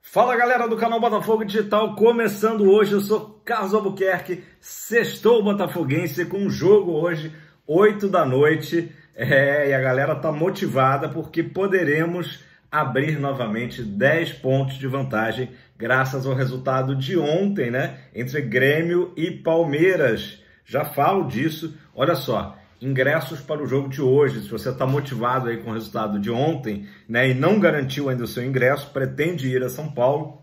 Fala galera do canal Botafogo Digital, começando hoje, eu sou Carlos Albuquerque, sextou botafoguense com um jogo hoje, 8 da noite, e a galera tá motivada porque poderemos abrir novamente 10 pontos de vantagem graças ao resultado de ontem, né, entre Grêmio e Palmeiras. Já falo disso, olha só. Ingressos para o jogo de hoje, se você está motivado aí com o resultado de ontem, né, e não garantiu ainda o seu ingresso, pretende ir a São Paulo,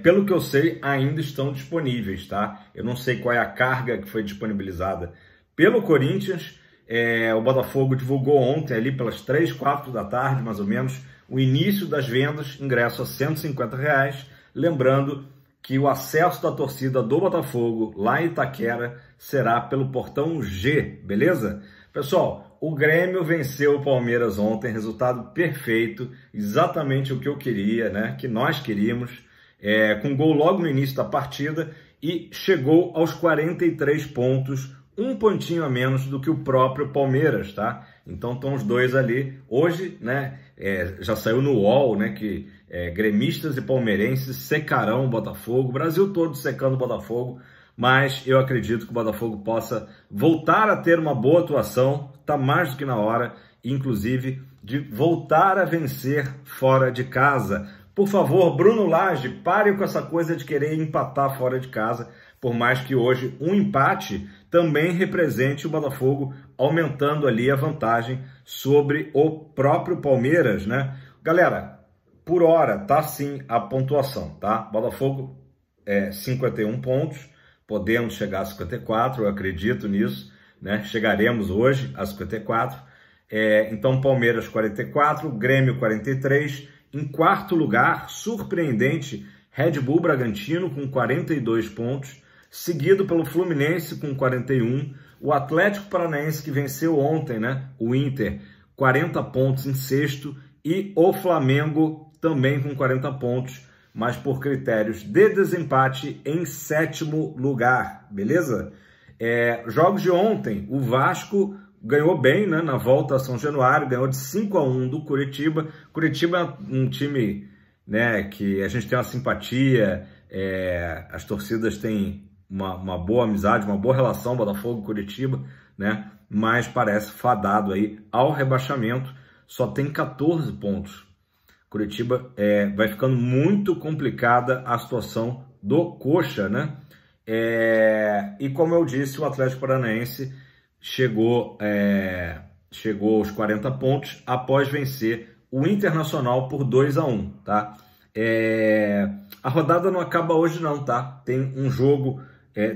pelo que eu sei, ainda estão disponíveis, tá? Eu não sei qual é a carga que foi disponibilizada pelo Corinthians, o Botafogo divulgou ontem, ali pelas 3, 4 da tarde, mais ou menos, o início das vendas, ingresso a R$150, lembrando que o acesso da torcida do Botafogo lá em Itaquera será pelo portão G, beleza? Pessoal, o Grêmio venceu o Palmeiras ontem, resultado perfeito, exatamente o que eu queria, né? Que nós queríamos, com gol logo no início da partida e chegou aos 43 pontos, um pontinho a menos do que o próprio Palmeiras, tá? Então estão os dois ali. Hoje, né, já saiu no UOL, né, que gremistas e palmeirenses secarão o Botafogo, o Brasil todo secando o Botafogo, mas eu acredito que o Botafogo possa voltar a ter uma boa atuação, tá mais do que na hora, inclusive, de voltar a vencer fora de casa. Por favor, Bruno Lage, pare com essa coisa de querer empatar fora de casa, por mais que hoje um empate também represente o Botafogo aumentando ali a vantagem sobre o próprio Palmeiras, né? Galera, por hora tá sim a pontuação, tá? Botafogo 51 pontos, podemos chegar a 54, eu acredito nisso, né? Chegaremos hoje a 54. Então Palmeiras 44, Grêmio 43, em quarto lugar, surpreendente, Red Bull Bragantino com 42 pontos, seguido pelo Fluminense com 41, o Atlético Paranaense que venceu ontem, né, o Inter, 40 pontos em sexto, e o Flamengo também com 40 pontos, mas por critérios de desempate em sétimo lugar, beleza? Jogos de ontem, o Vasco ganhou bem, né, na volta a São Januário, ganhou de 5-1 do Curitiba. Curitiba é um time, né, que a gente tem uma simpatia, as torcidas têm uma boa amizade, uma boa relação, Botafogo e Curitiba, né? Mas parece fadado aí ao rebaixamento, só tem 14 pontos. Curitiba vai ficando muito complicada a situação do Coxa, né? E como eu disse, o Atlético Paranaense chegou aos 40 pontos após vencer o Internacional por 2-1, tá? A rodada não acaba hoje não, tá? Tem um jogo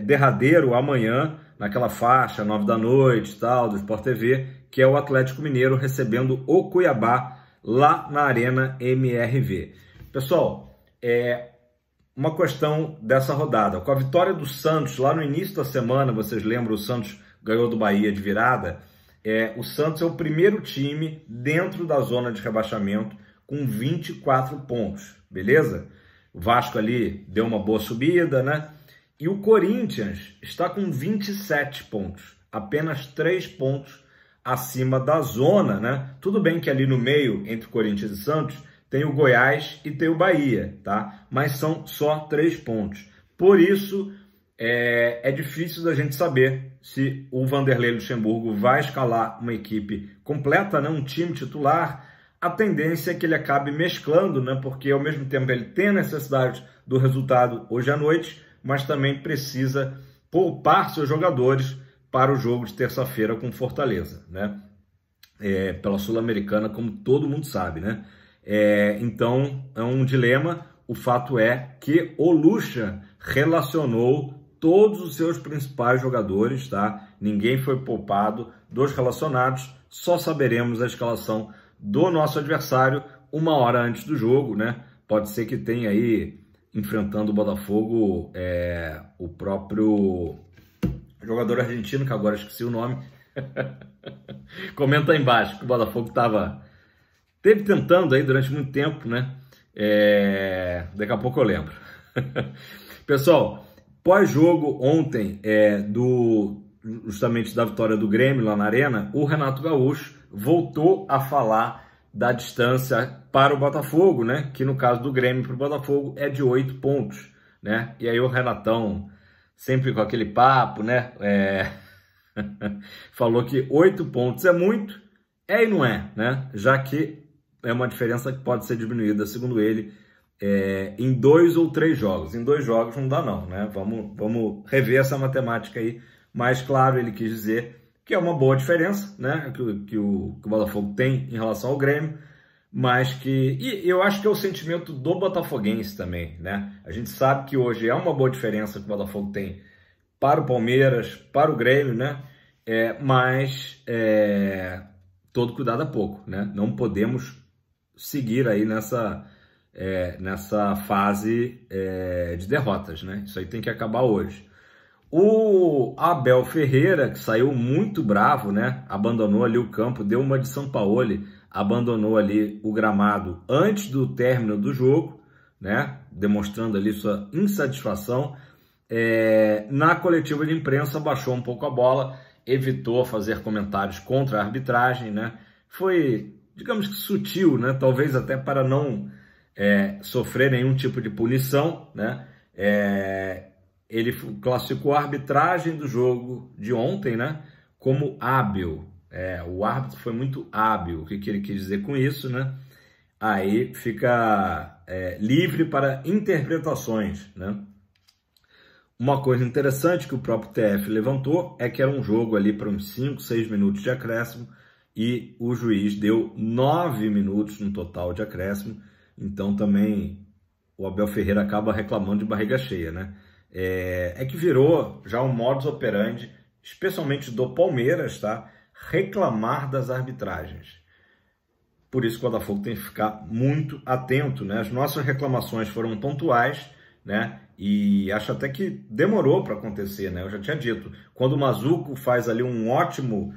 derradeiro amanhã, naquela faixa, 9 da noite, tal, do Sport TV, que é o Atlético Mineiro recebendo o Cuiabá lá na Arena MRV. Pessoal, uma questão dessa rodada. Com a vitória do Santos lá no início da semana, vocês lembram, o Santos ganhou do Bahia de virada, o Santos é o primeiro time dentro da zona de rebaixamento com 24 pontos, beleza? O Vasco ali deu uma boa subida, né? E o Corinthians está com 27 pontos, apenas 3 pontos acima da zona, né? Tudo bem que ali no meio, entre Corinthians e Santos, tem o Goiás e tem o Bahia, tá? Mas são só 3 pontos. Por isso, é difícil da gente saber se o Vanderlei Luxemburgo vai escalar uma equipe completa, né? Um time titular. A tendência é que ele acabe mesclando, né? Porque ao mesmo tempo ele tem a necessidade do resultado hoje à noite, mas também precisa poupar seus jogadores para o jogo de terça-feira com Fortaleza, né? Pela Sul-Americana, como todo mundo sabe, né? Então, é um dilema. O fato é que o Lucha relacionou todos os seus principais jogadores, tá? Ninguém foi poupado dos relacionados, só saberemos a escalação do nosso adversário uma hora antes do jogo, né? Pode ser que tenha aí, enfrentando o Botafogo, o próprio jogador argentino, que agora esqueci o nome. Comenta aí embaixo que o Botafogo teve tentando aí durante muito tempo, né? Daqui a pouco eu lembro. Pessoal, pós-jogo ontem, justamente da vitória do Grêmio lá na Arena, o Renato Gaúcho voltou a falar da distância para o Botafogo, né? Que no caso do Grêmio para o Botafogo é de 8 pontos, né? E aí o Renatão, sempre com aquele papo, né? Falou que 8 pontos é muito, e não é, né? Já que é uma diferença que pode ser diminuída, segundo ele, em 2 ou 3 jogos. Em 2 jogos não dá não, né? Vamos rever essa matemática aí. Mas, claro, ele quis dizer que é uma boa diferença, né? Que o Botafogo tem em relação ao Grêmio, mas que... E eu acho que é o sentimento do botafoguense também, né? A gente sabe que hoje é uma boa diferença que o Botafogo tem para o Palmeiras, para o Grêmio, né? Mas todo cuidado é pouco, né? Não podemos seguir aí nessa fase de derrotas, né? Isso aí tem que acabar hoje. O Abel Ferreira, que saiu muito bravo, né? Abandonou ali o campo, deu uma de Sampaoli, abandonou ali o gramado antes do término do jogo, né? Demonstrando ali sua insatisfação. Na coletiva de imprensa baixou um pouco a bola, evitou fazer comentários contra a arbitragem, né? Foi, digamos que sutil, né? Talvez até para não sofrer nenhum tipo de punição, né? Ele classificou a arbitragem do jogo de ontem, né, como hábil. O árbitro foi muito hábil. O que ele quis dizer com isso, né? Aí fica livre para interpretações, né? Uma coisa interessante que o próprio TF levantou é que era um jogo ali para uns 5, 6 minutos de acréscimo e o juiz deu 9 minutos no total de acréscimo. Então também o Abel Ferreira acaba reclamando de barriga cheia, né? Que virou já um modus operandi, especialmente do Palmeiras, tá? Reclamar das arbitragens. Por isso que o Botafogo tem que ficar muito atento, né? As nossas reclamações foram pontuais, né? E acho até que demorou para acontecer, né? Eu já tinha dito, quando o Mazuco faz ali um ótimo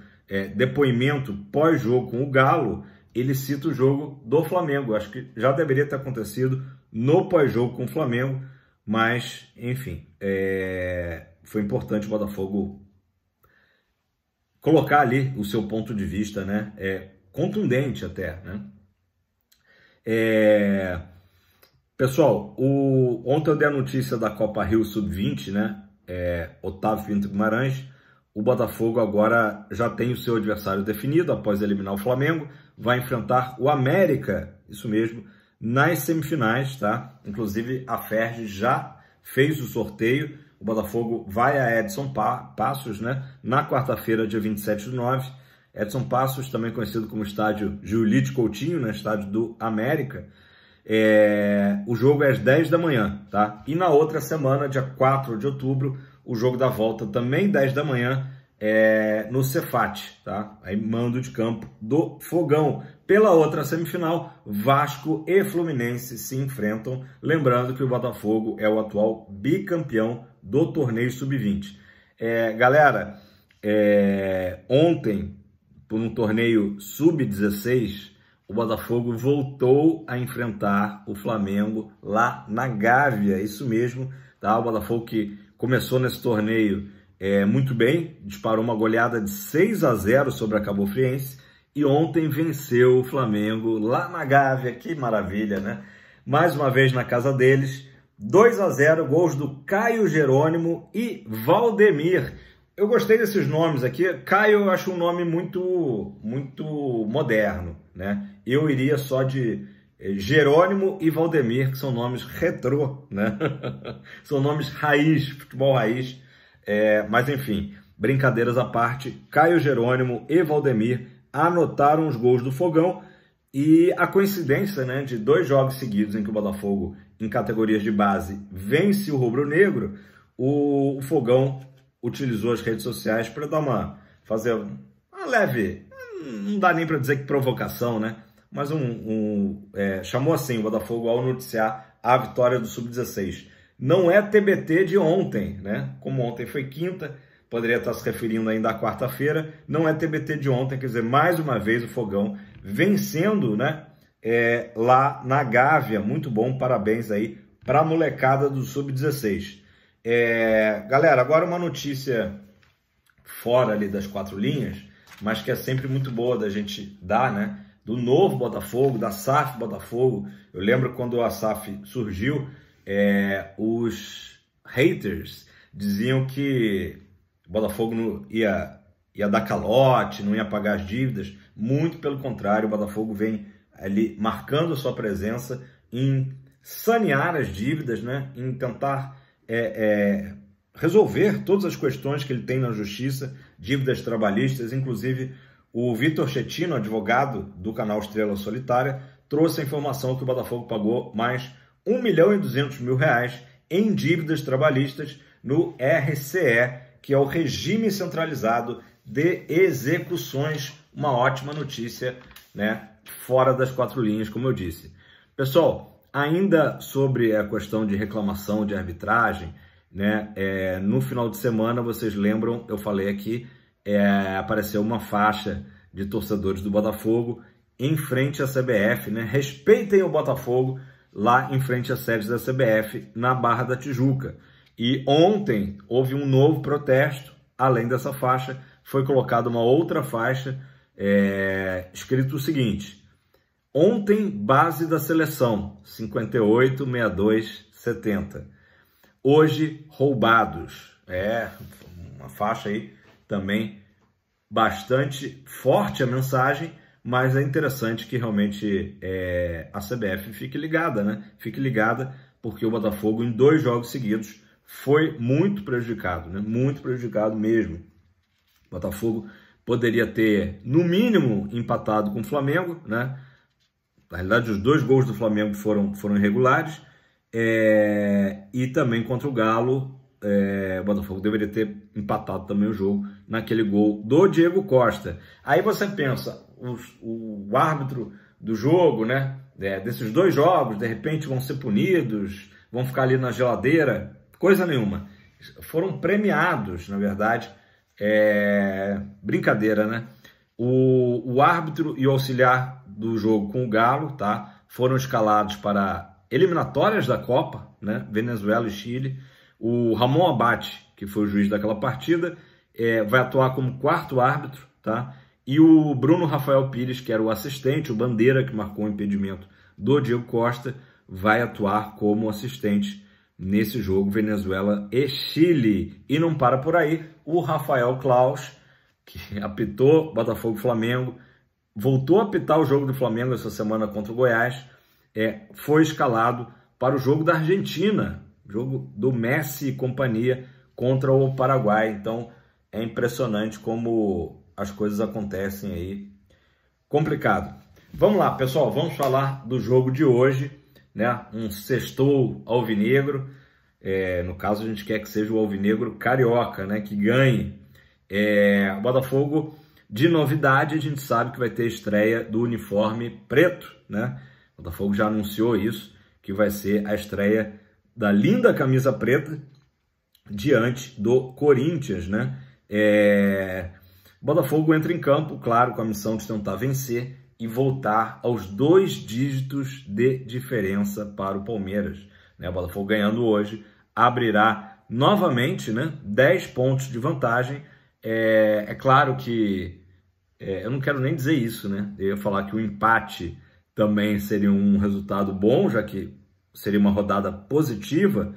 depoimento pós-jogo com o Galo, ele cita o jogo do Flamengo. Acho que já deveria ter acontecido no pós-jogo com o Flamengo, mas, enfim, foi importante o Botafogo colocar ali o seu ponto de vista, né? Contundente até, né? Pessoal, ontem eu dei a notícia da Copa Rio Sub-20, né? Otávio Pinto Guimarães. O Botafogo agora já tem o seu adversário definido após eliminar o Flamengo. Vai enfrentar o América, isso mesmo, nas semifinais, tá? Inclusive a Ferg já fez o sorteio. O Botafogo vai a Edson Passos, né? Na quarta-feira, dia 27/9. Edson Passos, também conhecido como estádio Giulite Coutinho, né? Estádio do América. O jogo é às 10 da manhã, tá? E na outra semana, dia 4 de outubro, o jogo da volta também 10 da manhã, no Cefate, tá? Aí mando de campo do Fogão. Pela outra semifinal, Vasco e Fluminense se enfrentam. Lembrando que o Botafogo é o atual bicampeão do torneio Sub-20. Galera, ontem, por um torneio Sub-16, o Botafogo voltou a enfrentar o Flamengo lá na Gávea, isso mesmo, tá? O Botafogo que começou nesse torneio muito bem, disparou uma goleada de 6-0 sobre a Cabo Friense e ontem venceu o Flamengo lá na Gávea, que maravilha, né? Mais uma vez na casa deles, 2-0, gols do Caio Jerônimo e Valdemir. Eu gostei desses nomes aqui. Caio eu acho um nome muito moderno, né? Eu iria só de Jerônimo e Valdemir, que são nomes retrô, né? São nomes raiz, futebol raiz. Mas enfim, brincadeiras à parte, Caio Jerônimo e Valdemir anotaram os gols do Fogão e a coincidência, né, de 2 jogos seguidos em que o Botafogo, em categorias de base, vence o rubro-negro, o Fogão utilizou as redes sociais para fazer uma leve, não dá nem para dizer que provocação, né? Mas chamou assim o Botafogo ao noticiar a vitória do Sub-16. Não é TBT de ontem, né? Como ontem foi quinta, poderia estar se referindo ainda à quarta-feira. Não é TBT de ontem, quer dizer, mais uma vez o Fogão vencendo, né? Lá na Gávea. Muito bom, parabéns aí para a molecada do Sub-16. Galera, agora uma notícia fora ali das 4 linhas, mas que é sempre muito boa da gente dar, né? do novo Botafogo, da SAF Botafogo. Eu lembro quando a SAF surgiu, os haters diziam que o Botafogo não ia dar calote, não ia pagar as dívidas. Muito pelo contrário, o Botafogo vem ali marcando a sua presença em sanear as dívidas, né? Em tentar resolver todas as questões que ele tem na justiça, dívidas trabalhistas. Inclusive, o Vitor Schettino, advogado do canal Estrela Solitária, trouxe a informação que o Botafogo pagou mais R$1.200.000 em dívidas trabalhistas no RCE, que é o Regime Centralizado de Execuções. Uma ótima notícia, né? Fora das quatro linhas, como eu disse. Pessoal, ainda sobre a questão de reclamação de arbitragem, né? No final de semana, vocês lembram, eu falei aqui, apareceu uma faixa de torcedores do Botafogo em frente à CBF, né? Respeitem o Botafogo, lá em frente à sede da CBF, na Barra da Tijuca. E ontem houve um novo protesto, além dessa faixa, foi colocada uma outra faixa, escrito o seguinte: ontem, base da seleção, 58, 62, 70. Hoje, roubados. Uma faixa aí também bastante forte a mensagem, mas é interessante que realmente a CBF fique ligada, né? Fique ligada, porque o Botafogo, em 2 jogos seguidos, foi muito prejudicado, né? Muito prejudicado mesmo. O Botafogo poderia ter, no mínimo, empatado com o Flamengo, né? Na realidade, os 2 gols do Flamengo foram irregulares, e também contra o Galo, o Botafogo deveria ter empatado também o jogo naquele gol do Diego Costa. Aí você pensa, o árbitro do jogo, né, desses 2 jogos, de repente vão ser punidos, vão ficar ali na geladeira. Coisa nenhuma. Foram premiados, na verdade. Brincadeira, né? O árbitro e o auxiliar do jogo com o Galo, tá, foram escalados para eliminatórias da Copa, né? Venezuela e Chile. O Ramon Abate, que foi o juiz daquela partida, vai atuar como 4º árbitro, tá? E o Bruno Rafael Pires, que era o assistente, o bandeira que marcou o impedimento do Diego Costa, vai atuar como assistente nesse jogo Venezuela e Chile. E não para por aí, o Rafael Claus, que apitou Botafogo-Flamengo, voltou a apitar o jogo do Flamengo essa semana contra o Goiás, foi escalado para o jogo da Argentina, jogo do Messi e companhia contra o Paraguai. Então é impressionante como as coisas acontecem aí. Complicado. Vamos lá, pessoal, vamos falar do jogo de hoje, né? Um sextou alvinegro, no caso a gente quer que seja o alvinegro carioca, né? Que ganhe. O Botafogo, de novidade, a gente sabe que vai ter estreia do uniforme preto, né? O Botafogo já anunciou isso, que vai ser a estreia da linda camisa preta diante do Corinthians, né? O Botafogo entra em campo, claro, com a missão de tentar vencer e voltar aos 2 dígitos de diferença para o Palmeiras, né? O Botafogo ganhando hoje abrirá novamente, né, 10 pontos de vantagem. É claro que eu não quero nem dizer isso, né? Eu ia falar que o empate também seria um resultado bom, já que seria uma rodada positiva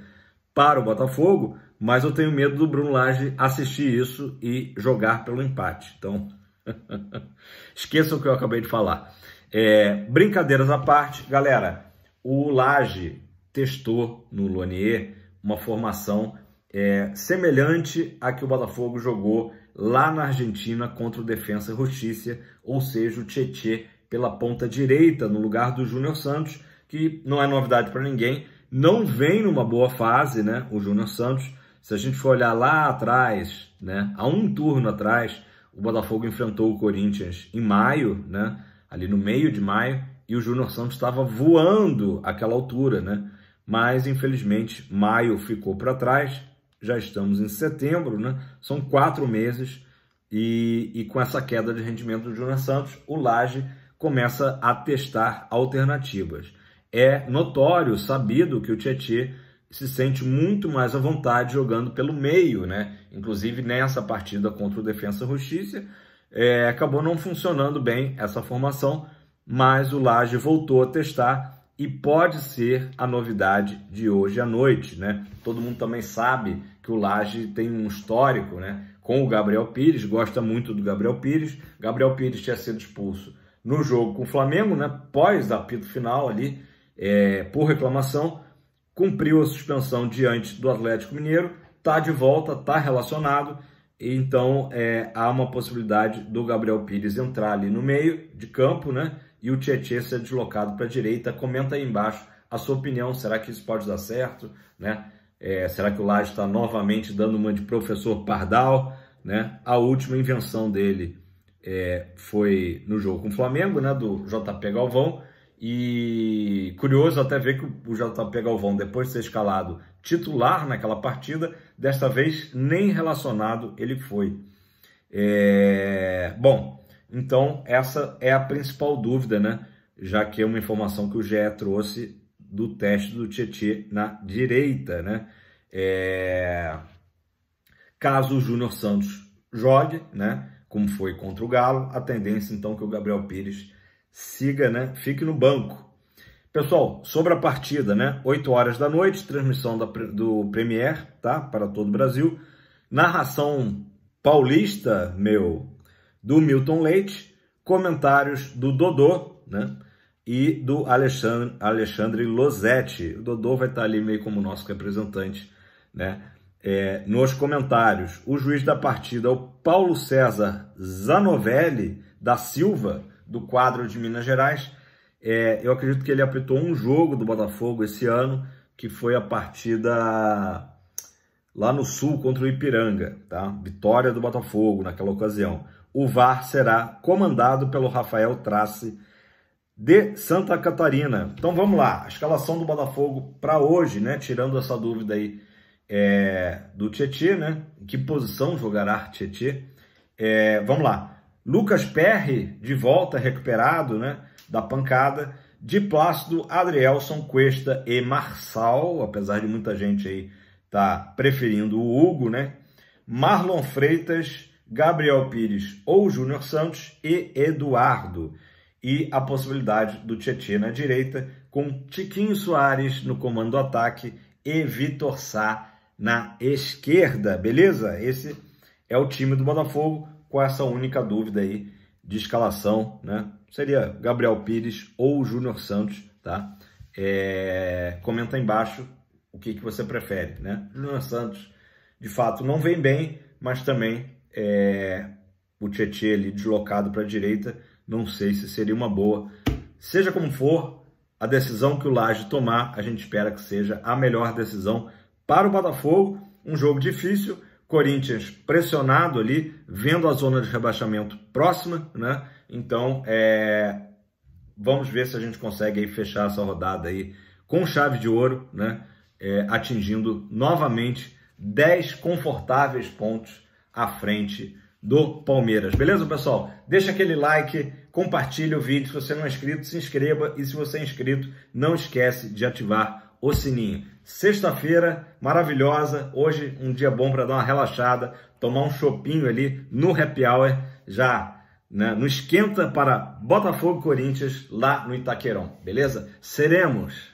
para o Botafogo, mas eu tenho medo do Bruno Lage assistir isso e jogar pelo empate. Então, esqueçam o que eu acabei de falar. Brincadeiras à parte, galera, o Lage testou no Lonier uma formação semelhante à que o Botafogo jogou lá na Argentina contra o Defensa e Justiça, ou seja, o Tietê pela ponta direita no lugar do Júnior Santos, que não é novidade para ninguém, não vem numa boa fase, né? O Júnior Santos, se a gente for olhar lá atrás, né, há um turno atrás, o Botafogo enfrentou o Corinthians em maio, né, ali no meio de maio, e o Júnior Santos estava voando àquela altura, né? Mas, infelizmente, maio ficou para trás, já estamos em setembro, né? São 4 meses, e com essa queda de rendimento do Júnior Santos, o Lage começa a testar alternativas. É notório, sabido, que o Tietê se sente muito mais à vontade jogando pelo meio, né? Inclusive nessa partida contra o Defensa e Justiça, acabou não funcionando bem essa formação, mas o Laje voltou a testar e pode ser a novidade de hoje à noite, né? Todo mundo também sabe que o Laje tem um histórico, né, com o Gabriel Pires, gosta muito do Gabriel Pires. Gabriel Pires tinha sido expulso no jogo com o Flamengo, né, pós apito final ali, por reclamação, cumpriu a suspensão diante do Atlético Mineiro, está de volta, está relacionado, então há uma possibilidade do Gabriel Pires entrar ali no meio de campo, né, e o Tietê ser deslocado para a direita. Comenta aí embaixo a sua opinião, será que isso pode dar certo, né? Será que o Laje está novamente dando uma de professor Pardal, né? A última invenção dele foi no jogo com o Flamengo, né, do JP Galvão, e curioso até ver que o JP Galvão, depois de ser escalado titular naquela partida, desta vez nem relacionado ele foi. Bom, então essa é a principal dúvida, né, já que é uma informação que o GE trouxe do teste do Tietê na direita, né? Caso o Júnior Santos jogue, né, como foi contra o Galo, a tendência então é que o Gabriel Pires siga, né, fique no banco. Pessoal, sobre a partida, né, 8 horas da noite, transmissão do Premier, tá, para todo o Brasil, narração paulista, do Milton Leite, comentários do Dodô, né, e do Alexandre Losetti. O Dodô vai estar ali meio como nosso representante, né, nos comentários. O juiz da partida é o Paulo César Zanovelli da Silva, do quadro de Minas Gerais. Eu acredito que ele apitou um jogo do Botafogo esse ano, que foi a partida lá no Sul contra o Ipiranga, tá? Vitória do Botafogo naquela ocasião. O VAR será comandado pelo Rafael Trace, de Santa Catarina. Então vamos lá, a escalação do Botafogo para hoje, né? Tirando essa dúvida aí do Tietê, né? Em que posição jogará Tietê? Vamos lá. Lucas Perry de volta, recuperado, né, da pancada. De Plácido, Adrielson, Cuesta e Marçal, apesar de muita gente aí tá preferindo o Hugo, né? Marlon Freitas, Gabriel Pires ou Júnior Santos e Eduardo. E a possibilidade do Tietê na direita, com Tiquinho Soares no comando do ataque e Vitor Sá na esquerda, beleza? Esse é o time do Botafogo, com essa única dúvida aí de escalação, né? Seria Gabriel Pires ou Júnior Santos, tá? Comenta aí embaixo o que você prefere, né? Júnior Santos, de fato, não vem bem, mas também o Tietê ali deslocado para a direita, não sei se seria uma boa. Seja como for, a decisão que o Laje tomar, a gente espera que seja a melhor decisão para o Botafogo. Um jogo difícil, Corinthians pressionado ali, vendo a zona de rebaixamento próxima, né? Então, vamos ver se a gente consegue aí fechar essa rodada aí com chave de ouro, né? Atingindo novamente 10 confortáveis pontos à frente do Palmeiras. Beleza, pessoal? Deixa aquele like, compartilha o vídeo. Se você não é inscrito, se inscreva. E se você é inscrito, não esquece de ativar o sininho. Sexta-feira maravilhosa. Hoje um dia bom para dar uma relaxada, tomar um chopinho ali no happy hour, já, né, no esquenta para Botafogo e Corinthians lá no Itaquerão. Beleza? Seremos!